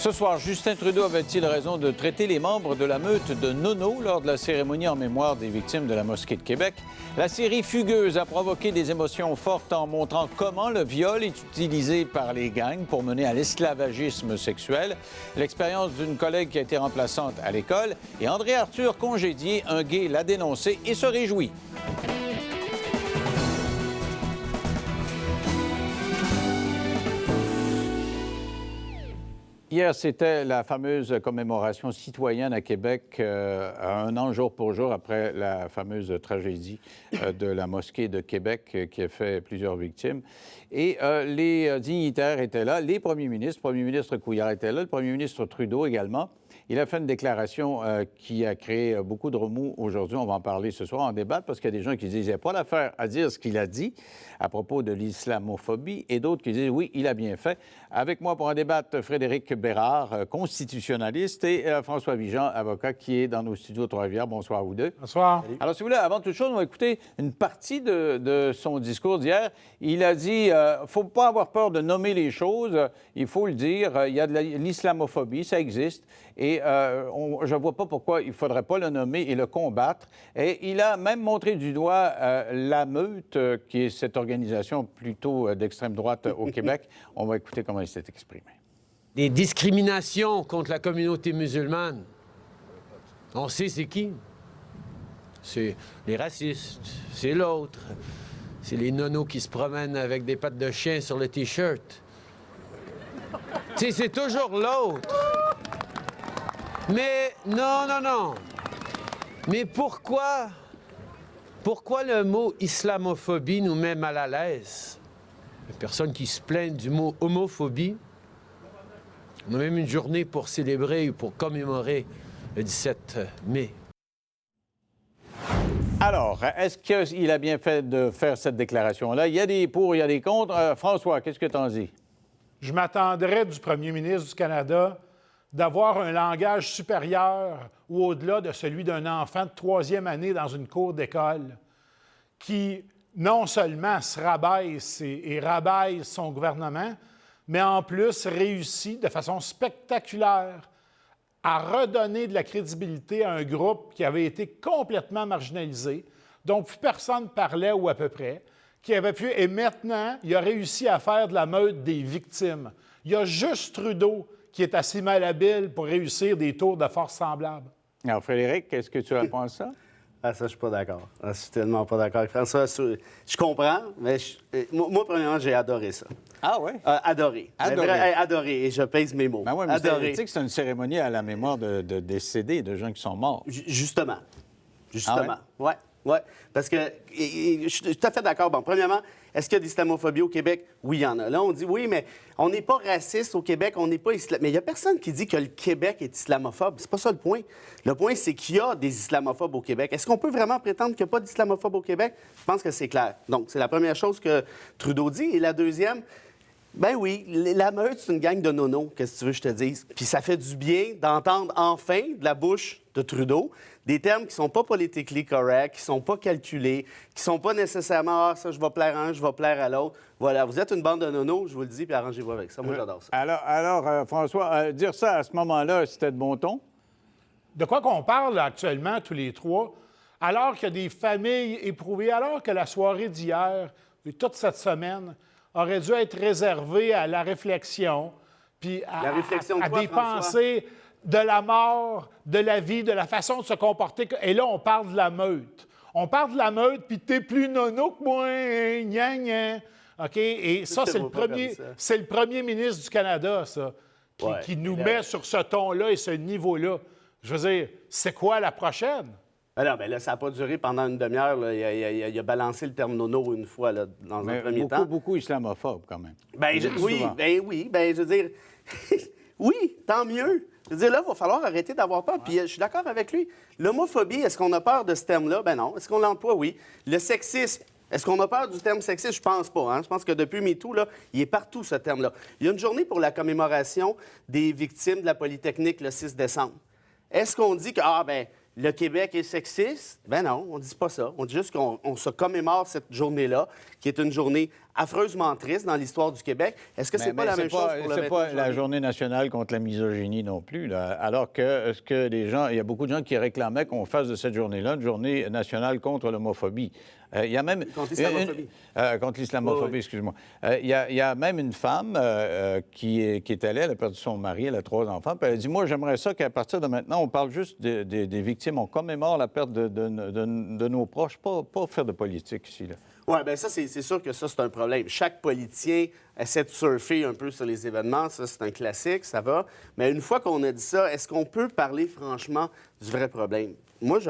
Ce soir, Justin Trudeau avait-il raison de traiter les membres de la meute de nono lors de la cérémonie en mémoire des victimes de la mosquée de Québec? La série Fugueuse a provoqué des émotions fortes en montrant comment le viol est utilisé par les gangs pour mener à l'esclavagisme sexuel. L'expérience d'une collègue qui a été remplaçante à l'école. Et André Arthur congédié, un gay l'a dénoncé et se réjouit. Hier, c'était la fameuse commémoration citoyenne à Québec, un an jour pour jour après la fameuse tragédie de la mosquée de Québec qui a fait plusieurs victimes. Et les dignitaires étaient là, les premiers ministres, le premier ministre Couillard était là, le premier ministre Trudeau également. Il a fait une déclaration qui a créé beaucoup de remous aujourd'hui. On va en parler ce soir, en débattre, parce qu'il y a des gens qui disent qu'il n'y a pas d'affaire à dire ce qu'il a dit à propos de l'islamophobie et d'autres qui disent oui, il a bien fait. Avec moi pour en débattre, Frédéric Bérard, constitutionnaliste, et François Vigeant, avocat, qui est dans nos studios de Trois-Rivières. Bonsoir à vous deux. Bonsoir. Alors, si vous voulez, avant toute chose, on va écouter une partie de son discours d'hier. Il a dit il ne faut pas avoir peur de nommer les choses, il faut le dire. Il y a de l'islamophobie, ça existe. Et je ne vois pas pourquoi il ne faudrait pas le nommer et le combattre. Et il a même montré du doigt la Meute, qui est cette organisation plutôt d'extrême droite au Québec. On va écouter comment il s'est exprimé. Des discriminations contre la communauté musulmane. On sait c'est qui. C'est les racistes, c'est l'autre. C'est les nonos qui se promènent avec des pattes de chien sur le T-shirt. Tu sais, c'est toujours l'autre. Mais non. Mais pourquoi le mot islamophobie nous met mal à l'aise? Il y a personne qui se plaigne du mot homophobie. On a même une journée pour célébrer ou pour commémorer le 17 mai. Alors, est-ce qu'il a bien fait de faire cette déclaration-là? Il y a des pour, il y a des contre. François, qu'est-ce que tu en dis? Je m'attendrais du premier ministre du Canada d'avoir un langage supérieur ou au-delà de celui d'un enfant de troisième année dans une cour d'école qui, non seulement se rabaisse et rabaisse son gouvernement, mais en plus réussit de façon spectaculaire à redonner de la crédibilité à un groupe qui avait été complètement marginalisé, dont plus personne parlait ou à peu près, qui avait pu... Et maintenant, il a réussi à faire de la meute des victimes. Il y a juste Trudeau qui est assez malhabile pour réussir des tours de force semblables. Alors, Frédéric, qu'est-ce que tu penses ça? Ah, ça, je suis pas d'accord. Je suis tellement pas d'accord avec François. Je comprends, mais moi, premièrement, j'ai adoré ça. Ah oui? Adoré. Adoré, et je pèse mes mots. Ben oui, mais adoré. tu sais que c'est une cérémonie à la mémoire de décédés, de gens qui sont morts. Justement. Ah ouais? Oui. Parce que je suis tout à fait d'accord. Bon, premièrement, est-ce qu'il y a de l'islamophobie au Québec? Oui, il y en a. Là, on dit oui, mais on n'est pas raciste au Québec, on n'est pas mais il n'y a personne qui dit que le Québec est islamophobe. C'est pas ça le point. Le point, c'est qu'il y a des islamophobes au Québec. Est-ce qu'on peut vraiment prétendre qu'il n'y a pas d'islamophobes au Québec? Je pense que c'est clair. Donc, c'est la première chose que Trudeau dit. Et la deuxième, ben oui, la meute, c'est une gang de nonos, qu'est-ce que tu veux que je te dise? Puis ça fait du bien d'entendre enfin de la bouche de Trudeau des termes qui ne sont pas politically correct, qui ne sont pas calculés, qui ne sont pas nécessairement « Ah, ça, je vais plaire à un, je vais plaire à l'autre ». Voilà, vous êtes une bande de nonos, je vous le dis, puis arrangez-vous avec ça. Moi, j'adore ça. Alors François, dire ça à ce moment-là, c'était de bon ton? De quoi qu'on parle actuellement, tous les trois, alors qu'il y a des familles éprouvées, alors que la soirée d'hier, et toute cette semaine, aurait dû être réservée à la réflexion, puis à des pensées de la mort, de la vie, de la façon de se comporter. Et là, on parle de la meute. On parle de la meute, puis t'es plus nono que moi, gna. OK? Et ça, c'est le premier ministre du Canada, ça, qui nous met sur ce ton-là et ce niveau-là. Je veux dire, c'est quoi la prochaine? Alors, bien là, ça n'a pas duré pendant une demi-heure. Il a balancé le terme nono une fois là, dans un premier temps. Beaucoup islamophobe, quand même. Oui, je veux dire, oui, tant mieux. Je veux dire, là, il va falloir arrêter d'avoir peur. Puis je suis d'accord avec lui. L'homophobie, est-ce qu'on a peur de ce terme-là? Ben non. Est-ce qu'on l'emploie? Oui. Le sexisme, est-ce qu'on a peur du terme sexiste? Je pense pas. Je pense que depuis MeToo, là, il est partout, ce terme-là. Il y a une journée pour la commémoration des victimes de la Polytechnique le 6 décembre. Est-ce qu'on dit que, le Québec est sexiste? Ben non, on ne dit pas ça. On dit juste qu'on se commémore cette journée-là, qui est une journée affreusement triste dans l'histoire du Québec. Est-ce que c'est pas la même chose pour le 21 C'est pas la janvier? journée nationale contre la misogynie non plus, là. Alors que ce que les gens, il y a beaucoup de gens qui réclamaient qu'on fasse de cette journée-là une journée nationale contre l'homophobie. Il y a même Contre l'islamophobie. contre l'islamophobie, Oui. excuse-moi. Il y a même une femme qui est allée, elle a perdu son mari, elle a 3 enfants, puis elle a dit, moi, j'aimerais ça qu'à partir de maintenant, on parle juste des victimes, on commémore la perte de nos proches, pas faire de politique ici, là. Oui, bien ça, c'est sûr que ça, c'est un problème. Chaque politicien essaie de surfer un peu sur les événements. Ça, c'est un classique, ça va. Mais une fois qu'on a dit ça, est-ce qu'on peut parler franchement du vrai problème? Moi, je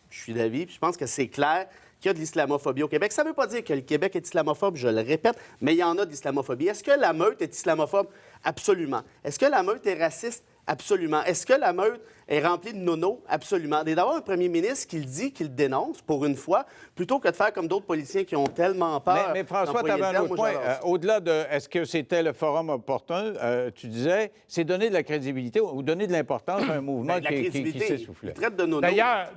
suis d'avis, puis je pense que c'est clair qu'il y a de l'islamophobie au Québec. Ça ne veut pas dire que le Québec est islamophobe, je le répète, mais il y en a de l'islamophobie. Est-ce que la meute est islamophobe? Absolument. Est-ce que la meute est raciste? Absolument. Est-ce que la meute est remplie de nonos? Absolument. Et d'avoir un premier ministre qui le dit, qui le dénonce, pour une fois, plutôt que de faire comme d'autres politiciens qui ont tellement peur. Mais François, tu d'employer avais le un terme, autre moi, point. j'adore ça. Au-delà de est-ce que c'était le forum opportun, tu disais, c'est donner de la crédibilité ou donner de l'importance à un mouvement Ben, la qui crédibilité, s'essoufflait. il traite de nonos.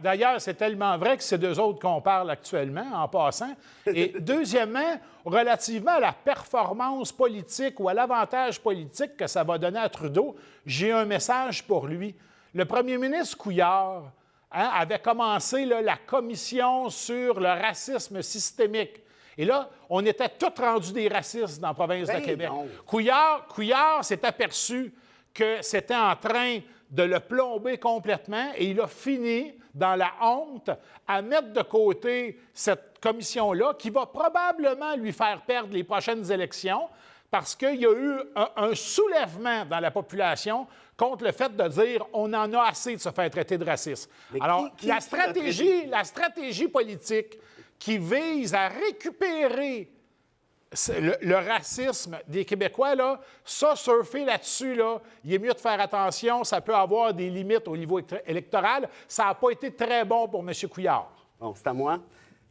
D'ailleurs, c'est tellement vrai que c'est d'eux autres qu'on parle actuellement, en passant. Et deuxièmement, relativement à la performance politique ou à l'avantage politique que ça va donner à Trudeau, j'ai un message pour lui. Le premier ministre Couillard avait commencé là, la commission sur le racisme systémique. Et là, on était tous rendus des racistes dans la province de Ben Québec. non. Couillard s'est aperçu que c'était en train de le plomber complètement et il a fini, dans la honte, à mettre de côté cette commission-là qui va probablement lui faire perdre les prochaines élections parce qu'il y a eu un soulèvement dans la population contre le fait de dire on en a assez de se faire traiter de raciste. Mais Alors, qui la l'a traité? stratégie politique qui vise à récupérer le racisme des Québécois, là, ça, surfer là-dessus, là, il est mieux de faire attention. Ça peut avoir des limites au niveau électoral. Ça n'a pas été très bon pour M. Couillard. Bon, c'est à moi.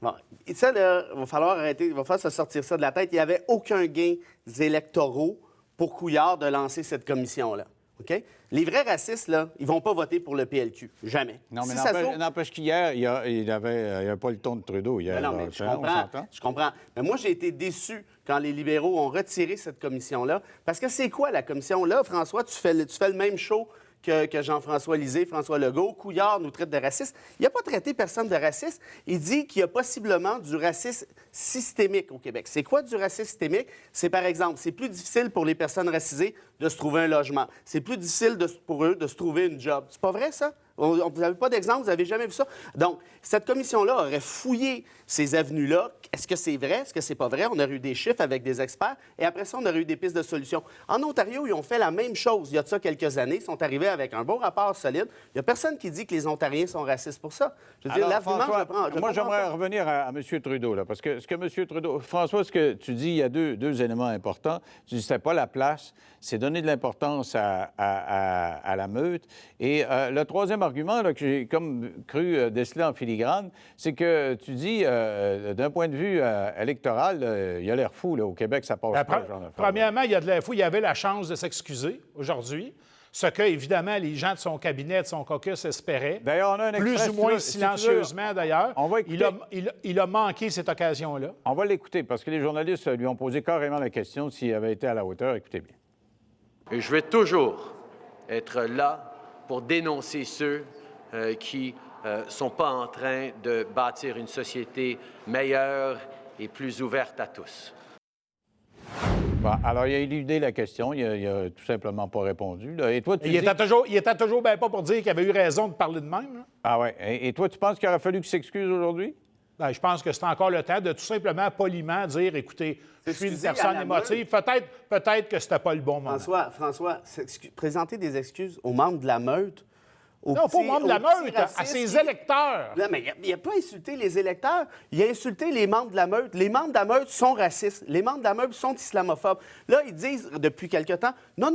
Bon, et ça, là, il va falloir arrêter, il va falloir se sortir ça de la tête. Il n'y avait aucun gain électoraux pour Couillard de lancer cette commission-là. OK? Les vrais racistes, là, ils ne vont pas voter pour le PLQ. Jamais. Non, mais Si ça se trouve- n'empêche qu'hier, il avait pas le ton de Trudeau hier. Non, là. mais je On comprends. s'entend? Je comprends. Mais moi, j'ai été déçu quand les libéraux ont retiré cette commission-là. Parce que c'est quoi la commission? Là, François, tu fais le même show que Jean-François Lisée, François Legault. Couillard nous traite de racistes. Il n'a pas traité personne de raciste. Il dit qu'il y a possiblement du racisme systémique au Québec. C'est quoi du racisme systémique? C'est, par exemple, c'est plus difficile pour les personnes racisées de se trouver un logement. C'est plus difficile pour eux de se trouver une job. C'est pas vrai, ça? Vous n'avez pas d'exemple? Vous n'avez jamais vu ça? Donc, cette commission-là aurait fouillé ces avenues-là. Est-ce que c'est vrai? Est-ce que c'est pas vrai? On aurait eu des chiffres avec des experts. Et après ça, on aurait eu des pistes de solutions. En Ontario, ils ont fait la même chose il y a de ça quelques années. Ils sont arrivés avec un bon rapport solide. Il n'y a personne qui dit que les Ontariens sont racistes pour ça. Je veux dire, Alors, l'argument, François, je le prends. moi, j'aimerais revenir à M. Trudeau, là, parce que ce que M. Trudeau... François, ce que tu dis, il y a deux éléments importants. Tu dis que ce n'est pas la place, c'est donner de l'importance à la meute. Et le troisième argument, là, que j'ai comme cru déceler en filigrane, c'est que tu dis, d'un point de vue électoral, il y a l'air fou, là, au Québec, ça passe pas, ce genre d'affaires. Premièrement, il y a de l'air fou. Il avait la chance de s'excuser aujourd'hui, ce que, évidemment, les gens de son cabinet, de son caucus espéraient. D'ailleurs, on a un extrait, plus si ou tu moins veux, si tu veux, silencieusement, d'ailleurs. on va écouter. Il a manqué cette occasion-là. On va l'écouter, parce que les journalistes lui ont posé carrément la question s'il avait été à la hauteur. Écoutez bien. Et je vais toujours être là pour dénoncer ceux qui ne sont pas en train de bâtir une société meilleure et plus ouverte à tous. Bon, alors, il a éludé la question. Il a tout simplement pas répondu, là. Et toi, tu Il dis... était toujours bien pas pour dire qu'il avait eu raison de parler de même, là. Ah ouais. Et toi, tu penses qu'il aurait fallu qu'il s'excuse aujourd'hui? Ben, je pense que c'est encore le temps de tout simplement poliment dire, écoutez, je suis une S'excuser à personne la émotive. Peut-être que c'était pas le bon moment. François, présenter des excuses aux membres de la meute. Non, pas aux membres de la meute, à ses électeurs. Non, mais il n'a pas insulté les électeurs. Il a insulté les membres de la meute. Les membres de la meute sont racistes. Les membres de la meute sont islamophobes. Là, ils disent depuis quelque temps, non.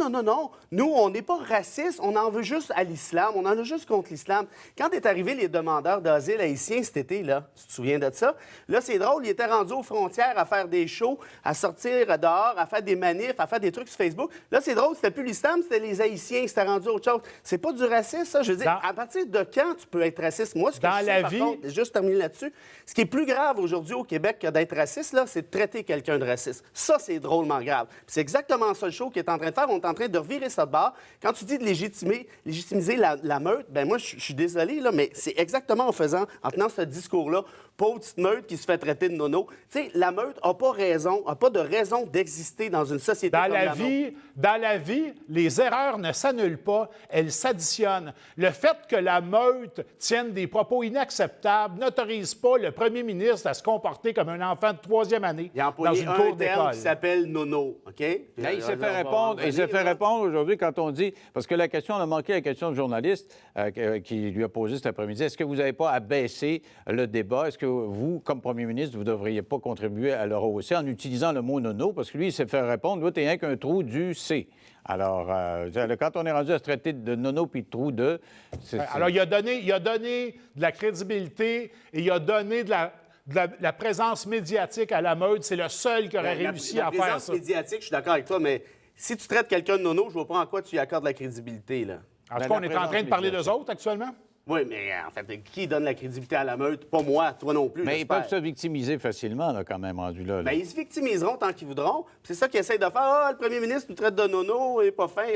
Nous, on n'est pas racistes. On en veut juste à l'islam. On en a juste contre l'islam. Quand est arrivé les demandeurs d'asile haïtiens cet été, là, tu te souviens de ça? Là, c'est drôle. Ils étaient rendus aux frontières à faire des shows, à sortir dehors, à faire des manifs, à faire des trucs sur Facebook. Là, c'est drôle. C'était plus l'islam, c'était les Haïtiens. C'était rendu autre chose. C'est pas du racisme, ça. Je veux dire, dire, Dans- à partir de quand tu peux être raciste? Moi, ce que Dans je sais, la par vie- contre, juste terminer là-dessus, ce qui est plus grave aujourd'hui au Québec que d'être raciste, là, c'est de traiter quelqu'un de raciste. Ça, c'est drôlement grave. Puis c'est exactement ça le show qu'il est en train de faire. On est en train de revirer ça de bord. Quand tu dis de légitimiser la meute, ben moi, je suis désolé, là, mais c'est exactement en tenant ce discours-là, pauvre petite meute qui se fait traiter de nono. Tu sais, la meute n'a pas de raison d'exister dans une société Dans comme la la nôtre. vie, dans la vie, les erreurs ne s'annulent pas, elles s'additionnent. Le fait que la meute tienne des propos inacceptables n'autorise pas le premier ministre à se comporter comme un enfant de troisième année Il a dans employé une un cour terme d'école. qui s'appelle nono, OK? Là, il s'est On fait va répondre, il s'est fait revenir, là. répondre aujourd'hui quand on dit, parce que la question, on a manqué la question de journaliste qui lui a posé cet après-midi, est-ce que vous n'avez pas abaissé le débat? Est-ce que vous, comme premier ministre, vous ne devriez pas contribuer à le rehausser en utilisant le mot nono? Parce que lui, il s'est fait répondre, toi, t'es rien qu'un trou du C. Alors, quand on est rendu à se traiter de nono puis de trou de... Alors, il a donné de la crédibilité et il a donné de la présence médiatique à la meute. C'est le seul qui aurait réussi la à faire présence ça. médiatique, je suis d'accord avec toi, mais si tu traites quelqu'un de nono, je vois pas en quoi tu lui accordes la crédibilité, là. En tout Ben, cas, on la est en train de présence parler d'eux médiatique. autres actuellement? Oui, mais en fait, qui donne la crédibilité à la meute? Pas moi, toi non plus, Mais ils j'espère. peuvent se victimiser facilement, là, quand même, rendu là. Ben, ils se victimiseront tant qu'ils voudront. Puis c'est ça qu'ils essayent de faire. Ah, le premier ministre nous traite de nono et pas fin.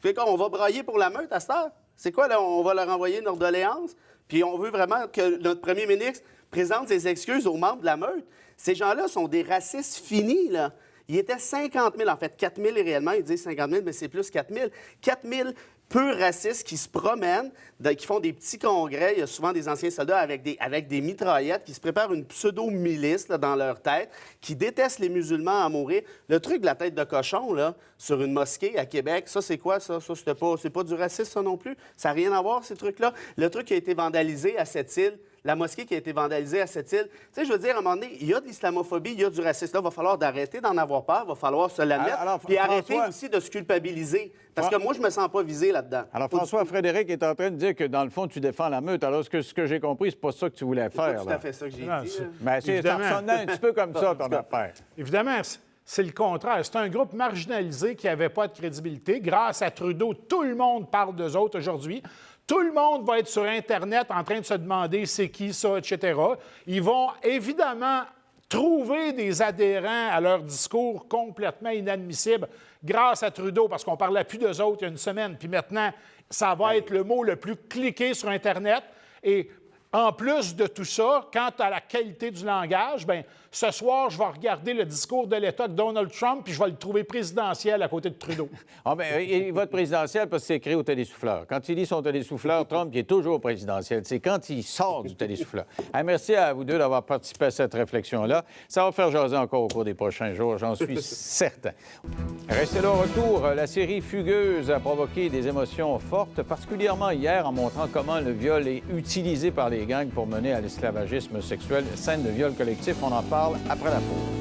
Fait quoi, on va brailler pour la meute à cette heure? C'est quoi, là? On va leur envoyer une doléance? Puis on veut vraiment que notre premier ministre présente ses excuses aux membres de la meute. Ces gens-là sont des racistes finis, là. Il était 50 000, en fait, 4 000 réellement. Ils disent 50 000, mais c'est plus 4 000. 4 000 peu racistes qui se promènent, qui font des petits congrès. Il y a souvent des anciens soldats avec des mitraillettes qui se préparent une pseudo-milice là, dans leur tête, qui détestent les musulmans à mourir. Le truc de la tête de cochon, là, sur une mosquée à Québec, ça, c'est quoi, ça? Ça, c'est pas du racisme, ça non plus? Ça n'a rien à voir, ces trucs-là. Le truc qui a été vandalisé à Sept-Îles, la mosquée qui a été vandalisée à Sept-Îles. Tu sais, je veux dire, à un moment donné, il y a de l'islamophobie, il y a du racisme. Là, il va falloir d'arrêter d'en avoir peur, il va falloir se l'admettre, Alors, puis arrêter François- aussi de se culpabiliser. Parce que moi, je me sens pas visé là-dedans. Alors, Pas du François tout. Frédéric est en train de dire que, dans le fond, tu défends la meute. Alors, ce que j'ai compris, c'est pas ça que tu voulais C'est pas faire. tout là. à fait ça que j'ai Non, dit. c'est- là. Ben, ça Évidemment. ressonnait un petit peu comme ça, ton affaire. Évidemment, c'est le contraire. C'est un groupe marginalisé qui n'avait pas de crédibilité. Grâce à Trudeau, tout le monde parle d'eux autres aujourd'hui. Tout le monde va être sur Internet en train de se demander c'est qui ça, etc. Ils vont évidemment trouver des adhérents à leur discours complètement inadmissibles grâce à Trudeau, parce qu'on ne parlait plus d'eux autres il y a une semaine. Puis maintenant, ça va être le mot le plus cliqué sur Internet. Et en plus de tout ça, quant à la qualité du langage, bien, ce soir, je vais regarder le discours de l'État de Donald Trump, puis je vais le trouver présidentiel à côté de Trudeau. Ah, ben, il vote présidentiel parce que c'est écrit au télésouffleur. Quand il lit son télésouffleur, Trump, il est toujours présidentiel. C'est quand il sort du télésouffleur. Ah, merci à vous deux d'avoir participé à cette réflexion-là. Ça va faire jaser encore au cours des prochains jours, j'en suis certain. Restez là au retour. La série Fugueuse a provoqué des émotions fortes, particulièrement hier, en montrant comment le viol est utilisé par les gangs pour mener à l'esclavagisme sexuel. Scène de viol collectif, on en parle après la pause.